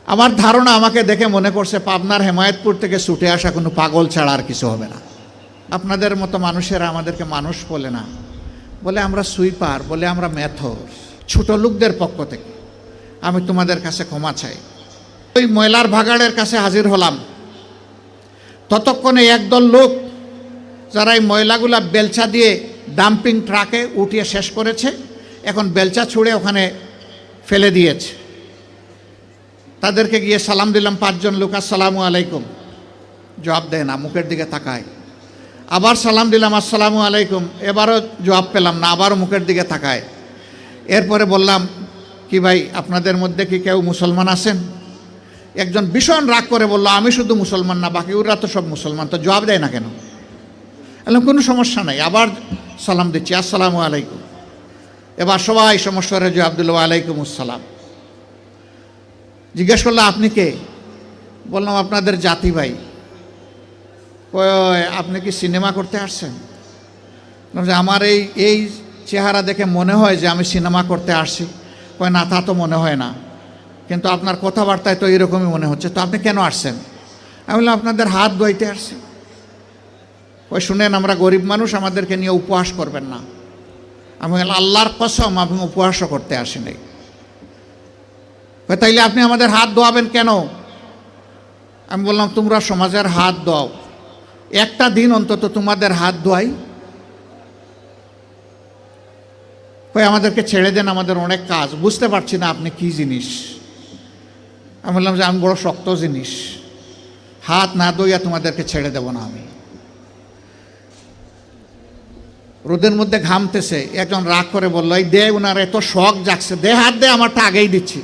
আমার ধারণা আমাকে দেখে মনে করছে পাবনার হেমায়েতপুর থেকে ছুটে আসা কোনো পাগল ছাড়া আর কিছু হবে না। আপনাদের মতো মানুষেরা আমাদেরকে মানুষ বলে না, বলে আমরা সুইপার, বলে আমরা মেথর। ছোট লোকদের পক্ষ থেকে আমি তোমাদের কাছে ক্ষমা চাই। ওই ময়লার ভাগাড়ের কাছে হাজির হলাম, ততক্ষণে একদল লোক যারা এই ময়লাগুলা বেলচা দিয়ে ডাম্পিং ট্রাকে উঠিয়ে শেষ করেছে, এখন বেলচা ছুঁড়ে ওখানে ফেলে দিয়েছে। তাদেরকে গিয়ে সালাম দিলাম, 5 জন লোক, আসসালামু আলাইকুম, জবাব দেয় না, মুখের দিকে তাকায়। আবার সালাম দিলাম, আসসালামু আলাইকুম, এবারও জবাব পেলাম না, আবারও মুখের দিকে তাকায়। এরপরে বললাম, কি ভাই আপনাদের মধ্যে কি কেউ মুসলমান আছেন? একজন ভীষণ রাগ করে বলল, আমি শুধু মুসলমান না, বাকি ওরা তো সব মুসলমান, তো জবাব দেয় না কেন? বললাম কোনো সমস্যা নাই, আবার সালাম দিচ্ছি, আসসালামু আলাইকুম। এবার সবাই সমস্যারে জবাব দিল, ওয়ালাইকুম আসসালাম। জিজ্ঞেস করলো, আপনি কে? বললাম আপনাদের জাতি ভাই। আপনি কি সিনেমা করতে আসছেন? আমার এই চেহারা দেখে মনে হয় যে আমি সিনেমা করতে আসছি। কয় না, তা তো মনে হয় না, কিন্তু আপনার কথাবার্তায় তো এরকমই মনে হচ্ছে। তো আপনি কেন আসছেন? আমি বললাম আপনাদের হাত ধোয়াইতে আসছি। ওই শুনেন, আমরা গরিব মানুষ, আমাদেরকে নিয়ে উপহাস করবেন না। আমি বললাম আল্লাহর কসম আমি উপহাসও করতে আসি নাই। তাইলে আপনি আমাদের হাত ধোয়াবেন কেন? আমি বললাম তোমরা সমাজের হাত ধোও, একটা দিন অন্তত তোমাদের হাত ধোয়াই। কই আমাদেরকে ছেড়ে দেন, আমাদের অনেক কাজ, বুঝতে পারছি না আপনি কি জিনিস। আমি বললাম যে আমি বড় শক্ত জিনিস, হাত না ধোইয়া তোমাদেরকে ছেড়ে দেব না আমি। রোদের মধ্যে ঘামতেছে, একজন রাগ করে বললো, এই দে, ওনার এত শখ জাগছে, দে হাত দে, আমারটা আগেই দিচ্ছি।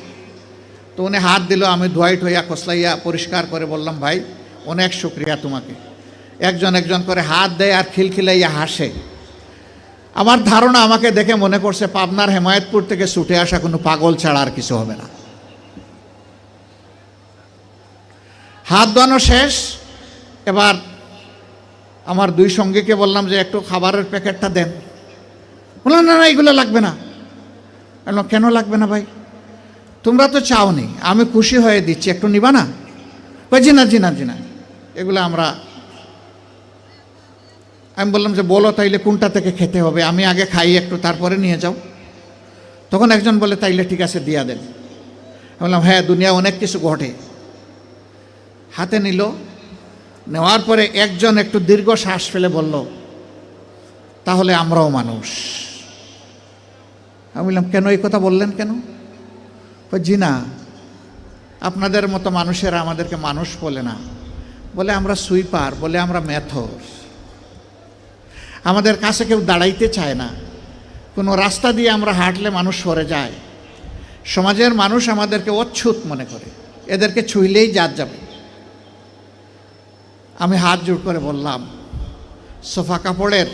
তো উনি হাত দিল, আমি ধোয়াই ঠোয়া কসলাইয়া পরিষ্কার করে বললাম, ভাই অনেক শুক্রিয়া তোমাকে। একজন একজন করে হাত দেয় আর খিলখিলাইয়া হাসে। আমার ধারণা আমাকে দেখে মনে করছে পাবনার হেমায়েতপুর থেকে ছুটে আসা কোনো পাগল ছাড়া আর কিছু হবে না। হাত ধোয়ানো শেষ। এবার আমার 2 সঙ্গীকে বললাম যে একটু খাবারের প্যাকেটটা দেন। বললাম না না, এগুলো লাগবে না। বললাম কেন লাগবে না ভাই? তোমরা তো চাওনি, আমি খুশি হয়ে দিচ্ছি, একটু নিবা না? জি না জি না জি না, এগুলো আমি বললাম যে বলো তাইলে কোনটা থেকে খেতে হবে, আমি আগে খাই একটু, তারপরে নিয়ে যাও। তখন একজন বলে তাইলে ঠিক আছে দিয়া দেন। আমি বললাম হ্যাঁ, দুনিয়া অনেক কিছু ঘটে। হাতে নিল, নেওয়ার পরে একজন একটু দীর্ঘ শ্বাস ফেলে বলল, তাহলে আমরাও মানুষ। আমি বললাম কেন এই কথা বললেন কেন? জি না, আপনাদের মতো মানুষেরা আমাদেরকে মানুষ বলে না, বলে আমরা সুইপার, বলে আমরা মেথর। আমাদের কাছে কেউ দাঁড়াইতে চায় না, কোনো রাস্তা দিয়ে আমরা হাঁটলে মানুষ সরে যায়। সমাজের মানুষ আমাদেরকে অচ্ছুত মনে করে, এদেরকে ছুঁইলেই জাত যাবে। আমি হাত জোড় করে বললাম, সোফা কাপড়ের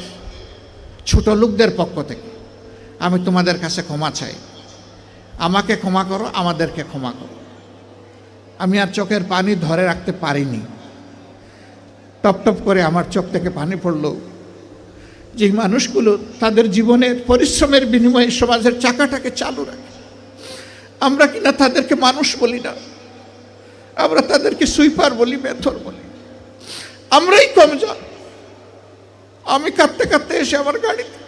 ছোট লোকদের পক্ষ থেকে আমি তোমাদের কাছে ক্ষমা চাই। আমাকে ক্ষমা করো, আমাদেরকে ক্ষমা করো। আমি আর চোখের পানি ধরে রাখতে পারিনি, টপ টপ করে আমার চোখ থেকে পানি পড়ল। যে মানুষগুলো তাদের জীবনের পরিশ্রমের বিনিময়ে সমাজের চাকাটাকে চালু রাখে, আমরা কিনা তাদেরকে মানুষ বলি না, আমরা তাদেরকে সুইপার বলি, মেথর বলি। আমরাই কমজোর। আমি কাঁদতে কাঁদতে এসে আমার গাড়িতে,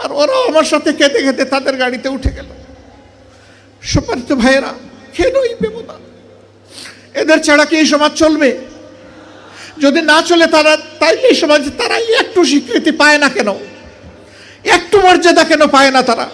আর ওরাও আমার সাথে কেঁদে কেঁদে তাদের গাড়িতে উঠে গেল। সম্মানিত ভাইয়েরা, কেন এই ব্যবধান? এদের ছাড়া কি এই সমাজ চলবে? যদি না চলে তাইলে এই সমাজে তারা একটু স্বীকৃতি পায় না কেন? একটু মর্যাদা কেন পায় না তারা?